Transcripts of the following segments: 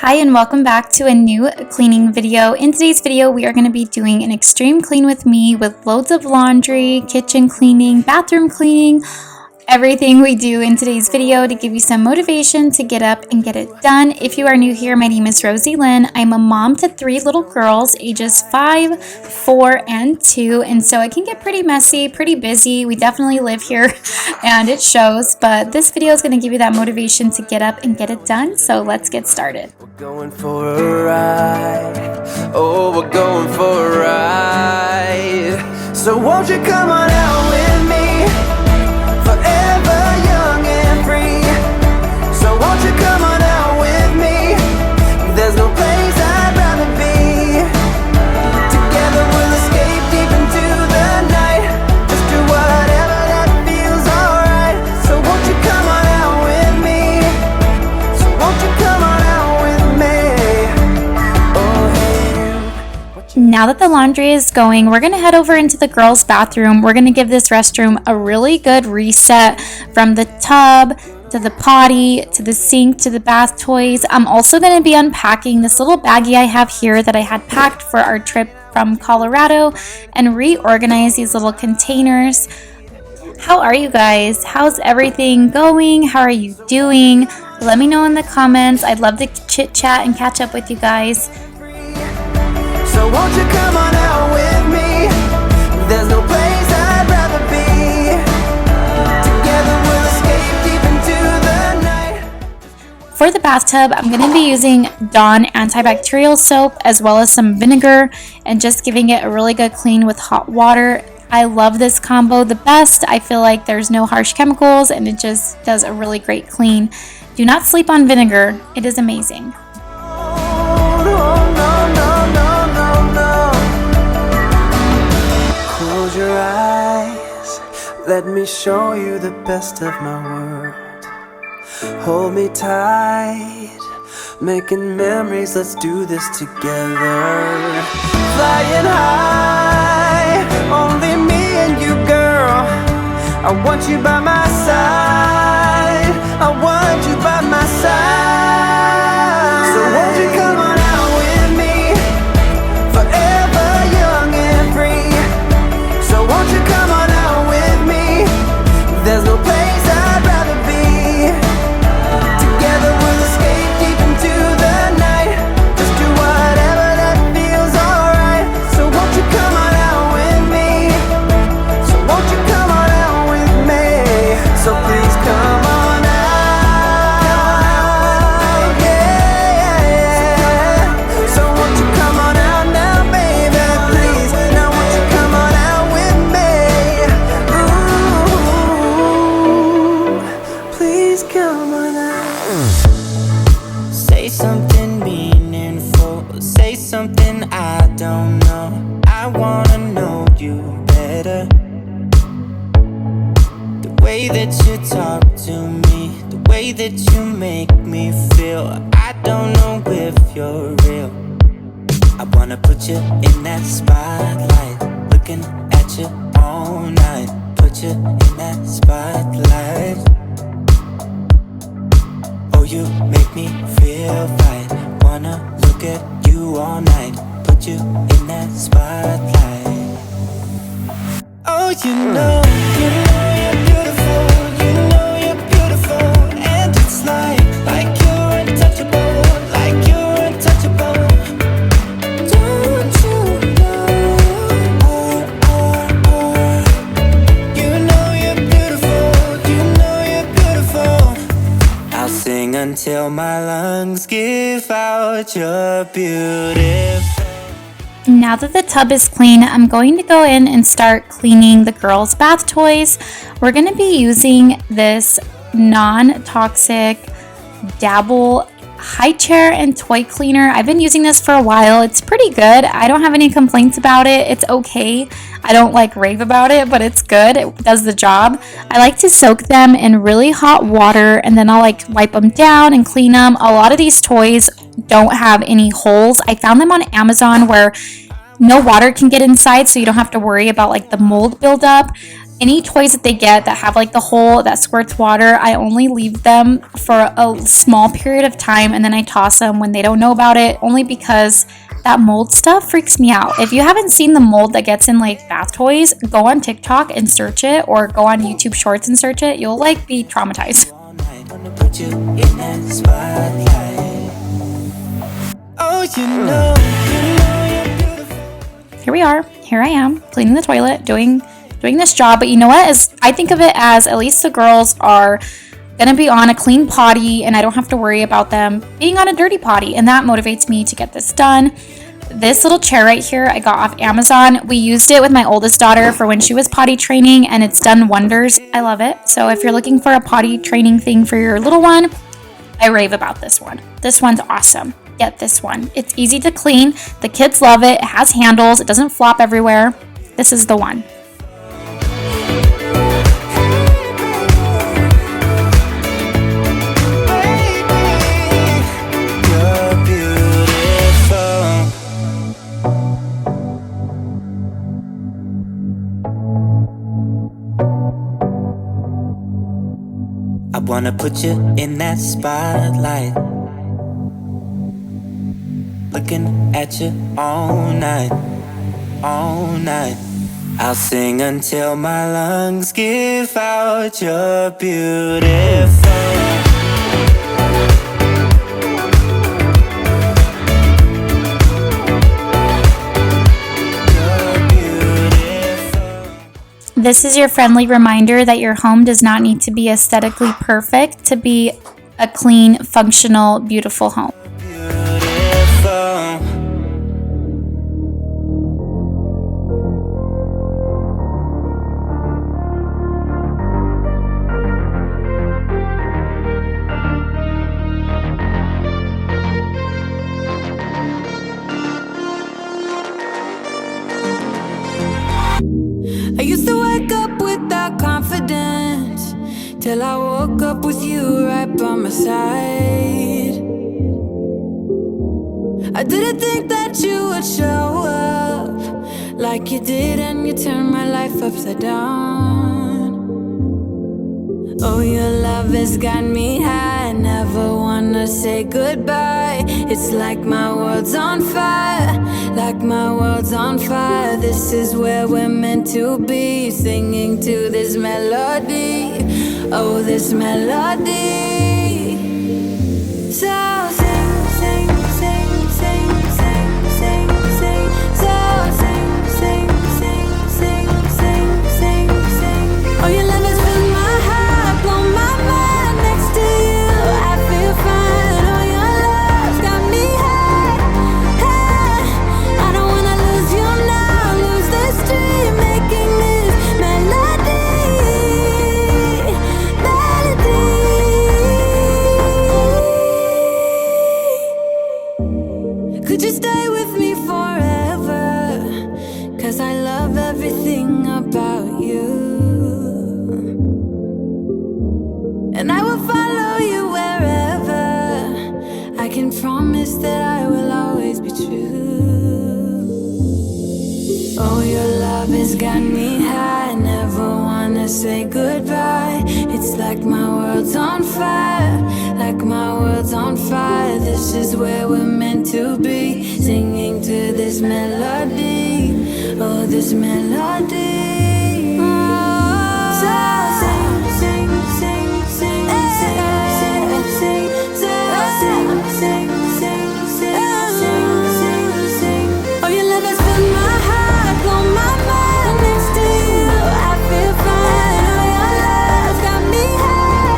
Hi and welcome back to a new cleaning video. In today's video, we are going to be doing an extreme clean with me with loads of laundry, kitchen cleaning, bathroom cleaning, everything we do in today's video to give you some motivation to get up and get it done. If you are new here, my name is Rosielynn. I'm a mom to 3 little girls, ages 5, 4, and 2, and so it can get pretty messy, pretty busy. We definitely live here and it shows, but this video is going to give you that motivation to get up and get it done, so let's get started. We're going for a ride. Oh, we're going for a ride. So won't you come on out with me? Forever young and free. So won't you come on out with me? There's no place I'd rather be. Together we'll escape deep into the night. Just do whatever that feels alright. So won't you come on out with me? So won't you come on out with me? Oh hey you. Now that the laundry is going, we're going to head over into the girls' bathroom. We're going to give this restroom a really good reset from the tub to the potty to the sink to the bath toys. I'm also going to be unpacking this little baggie I have here that I had packed for our trip from Colorado and reorganize these little containers. How are you guys? How's everything going? How are you doing? Let me know in the comments. I'd love to chit chat and catch up with you guys. So won't you come on out with me? There's no place I'd rather be. Together we'll escape deep into the night. For the bathtub, I'm going to be using Dawn antibacterial soap as well as some vinegar and just giving it a really good clean with hot water. I love this combo the best. I feel like there's no harsh chemicals and it just does a really great clean. Do not sleep on vinegar. It is amazing. Close your eyes, let me show you the best of my world. Hold me tight, making memories, let's do this together. Flying high, only me and you, girl. I want you by my side, I want you by my side. So won't you come on out with me? Forever young and free. So won't you come on out with me? There's no place I'd rather be. Together we'll escape deep into the night. Just do whatever that feels alright. So won't you come on out with me? So won't you come on out with me? So please come on out. Yeah. So won't you come on out now, baby, please? Now won't you come on out with me? Ooh, please come on out. Say something meaningful. Say something I don't know. I wanna know you better. The way that you talk to me, the way that you make me feel, I don't know if you're real. I wanna put you in that spotlight, looking at you all night. Put you in that spotlight. Oh, you make me feel right. Wanna look at you all night. Put you in that spotlight. Oh, you know you're beautiful. You know you're beautiful. And it's like you're untouchable. Like you're untouchable. Don't you know? You know you're beautiful. You know you're beautiful. I'll sing until my lungs give out. You're beautiful. Now that the tub is clean, I'm going to go in and start cleaning the girls' bath toys. We're going to be using this non-toxic Dabble high chair and toy cleaner. I've been using this for a while. It's pretty good. I don't have any complaints about it. It's okay. I don't like rave about it, but it's good. It does the job. I like to soak them in really hot water and then I'll like wipe them down and clean them. A lot of these toys don't have any holes. I found them on Amazon where no water can get inside, so you don't have to worry about like the mold buildup. Any toys that they get that have like the hole that squirts water, I only leave them for a small period of time and then I toss them when they don't know about it, only because that mold stuff freaks me out. If you haven't seen the mold that gets in like bath toys, go on TikTok and search it, or go on YouTube Shorts and search it. You'll like be traumatized. Here we are. Here I am cleaning the toilet, doing this job. But you know what? I think of it as at least the girls are gonna be on a clean potty and I don't have to worry about them being on a dirty potty, and that motivates me to get this done. This little chair right here I got off Amazon. We used it with my oldest daughter for when she was potty training and it's done wonders. I love it. So if you're looking for a potty training thing for your little one, I rave about this one. This one's awesome. Get this one. It's easy to clean. The kids love it. It has handles. It doesn't flop everywhere. This is the one. I wanna put you in that spotlight, looking at you all night, all night. I'll sing until my lungs give out. You're beautiful. This is your friendly reminder that your home does not need to be aesthetically perfect to be a clean, functional, beautiful home. I used to wake up without confidence, till I woke up with you right by my side. I didn't think that you would show up like you did, and you turned my life upside down. Oh, your love has got me high, I never wanna say goodbye. It's like my world's on fire, like my world's on fire. This is where we're meant to be, singing to this melody. Oh, this melody. So sing, sing, sing, sing, sing, sing, sing. So sing, sing, sing, sing, sing, sing, sing. Oh, your love has filled my heart, blown my mind. Next to you, I feel fine. Oh, your love's got me high, high. I don't wanna lose you now, lose this dream, making this melody, melody. Could you stay with me forever? 'Cause I love everything about you, and I will follow you wherever. I can promise that I will always be true. Oh, your love has got me high, never wanna say goodbye. It's like my world's on fire, like my world's on fire. This is where we're meant to be, singing to this melody. Oh, this melody. So sing, sing, sing, sing, sing, sing, sing. So sing, sing, sing, sing, sing, sing, sing. Oh, your love has filled my heart, blown my mind. Next to you, I feel fine. Oh, your love's got me high,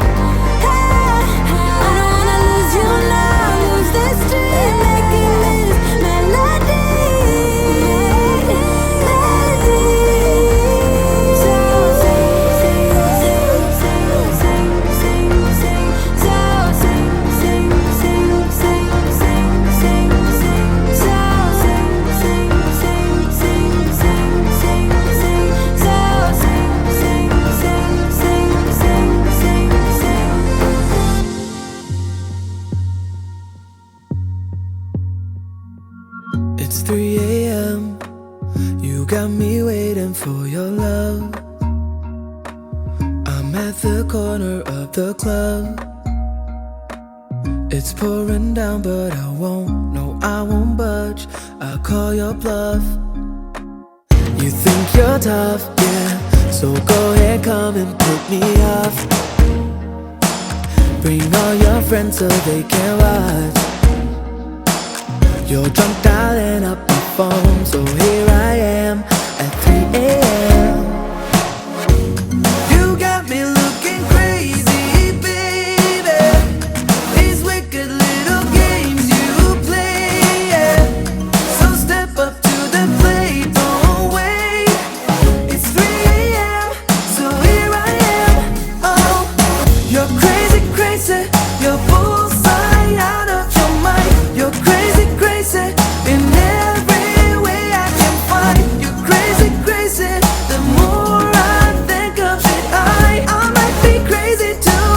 high. I don't wanna lose you now, lose this dream, making this melody, melody. So sing, sing, sing, sing, sing, sing, sing. So sing, sing, sing, sing, sing, sing, sing. So sing, sing, sing, sing, sing, sing, sing. So sing, sing, sing, sing, sing, sing, sing. It's 3 a.m. You got me waiting for your love. at the corner of the club. It's pouring down, but I won't budge. I'll call your bluff. You think you're tough, yeah, so go ahead, come and put me off. Bring all your friends so they can watch. You're drunk dialing up my phone, so here I am at 3 a.m. You got me looking crazy, baby. These wicked little games you play, yeah. So step up to the plate, don't wait. It's 3 a.m., so here I am. Oh, you're crazy, crazy. You're bullseye out of your mind. You're crazy, crazy in every way I can find. You're crazy, crazy. The more I think of it, I might be crazy too.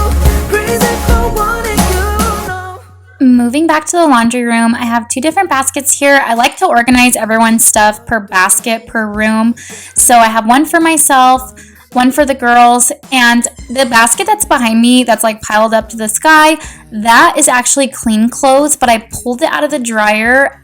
Crazy for wanting you. No. Moving back to the laundry room, I have 2 different baskets here. I like to organize everyone's stuff per basket per room. So I have one for myself, one for the girls, and the basket that's behind me that's like piled up to the sky, that is actually clean clothes, but I pulled it out of the dryer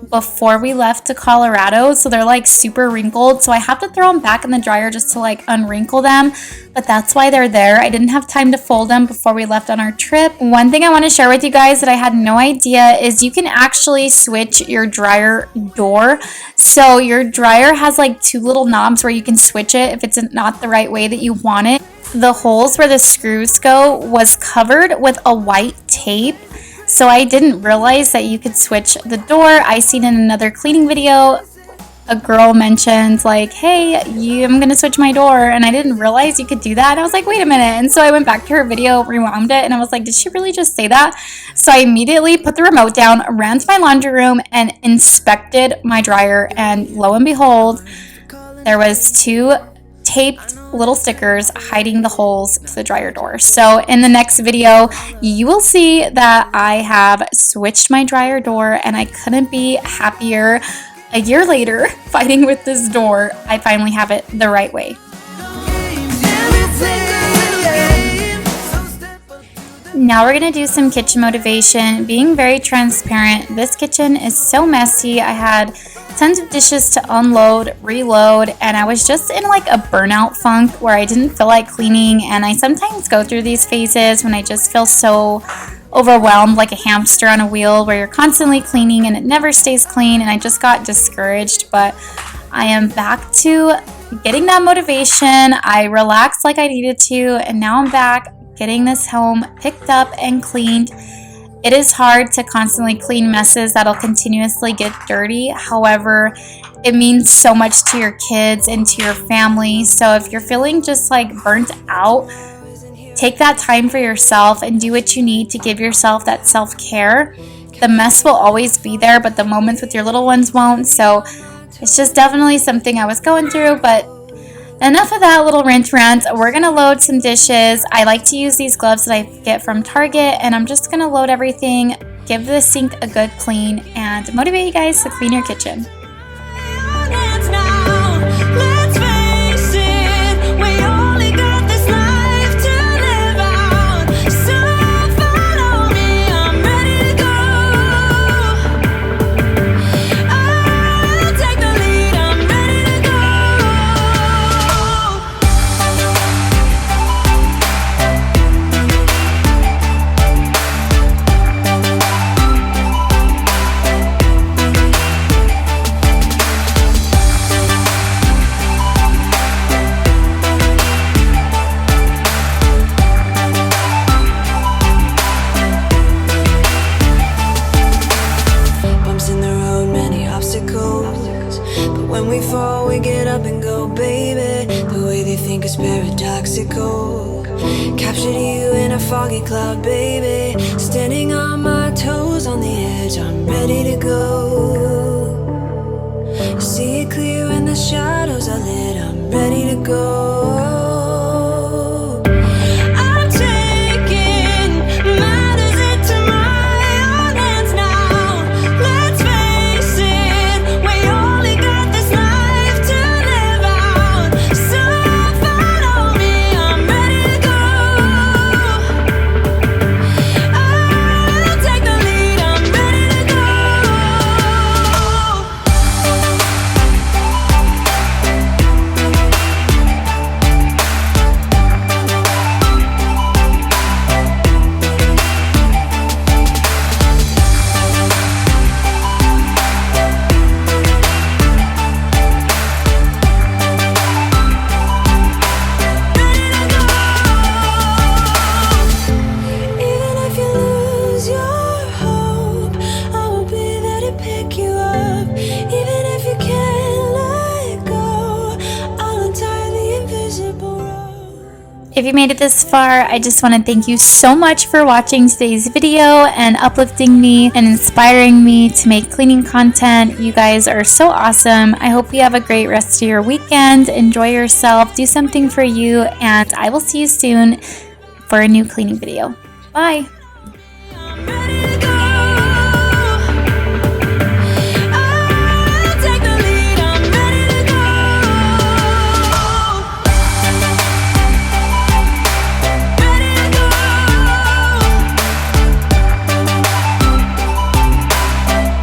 before we left to Colorado, so they're like super wrinkled, so I have to throw them back in the dryer just to like unwrinkle them, but that's why they're there. I didn't have time to fold them before we left on our trip. One thing I want to share with you guys that I had no idea is you can actually switch your dryer door. So your dryer has like 2 little knobs where you can switch it if it's not the right way that you want it. The holes where the screws go was covered with a white tape, so I didn't realize that you could switch the door. I seen in another cleaning video, a girl mentioned like, hey, I'm gonna switch my door, and I didn't realize you could do that. And I was like, wait a minute. And so I went back to her video, rewound it, and I was like, did she really just say that? So I immediately put the remote down, ran to my laundry room, and inspected my dryer, and lo and behold, there was 2 taped little stickers hiding the holes to the dryer door. So in the next video, you will see that I have switched my dryer door, and I couldn't be happier. A year later, fighting with this door, I finally have it the right way. Now we're gonna do some kitchen motivation. Being very transparent, this kitchen is so messy. I had tons of dishes to unload, reload, and I was just in like a burnout funk where I didn't feel like cleaning. And I sometimes go through these phases when I just feel so overwhelmed, like a hamster on a wheel, where you're constantly cleaning and it never stays clean, and I just got discouraged. But I am back to getting that motivation. I relaxed like I needed to, and now I'm back getting this home picked up and cleaned. It is hard to constantly clean messes that'll continuously get dirty. However, it means so much to your kids and to your family. So if you're feeling just like burnt out, take that time for yourself and do what you need to give yourself that self-care. The mess will always be there, but the moments with your little ones won't. So it's just definitely something I was going through, but enough of that little rant. We're gonna load some dishes. I like to use these gloves that I get from Target, and I'm just gonna load everything, give the sink a good clean, and motivate you guys to clean your kitchen. Captured you in a foggy cloud, baby. Standing on my toes on the edge, I'm ready to go. See it clear when the shadows are lit, I'm ready to go. If you made it this far, I just want to thank you so much for watching today's video and uplifting me and inspiring me to make cleaning content. You guys are so awesome. I hope you have a great rest of your weekend. Enjoy yourself, do something for you, and I will see you soon for a new cleaning video. Bye!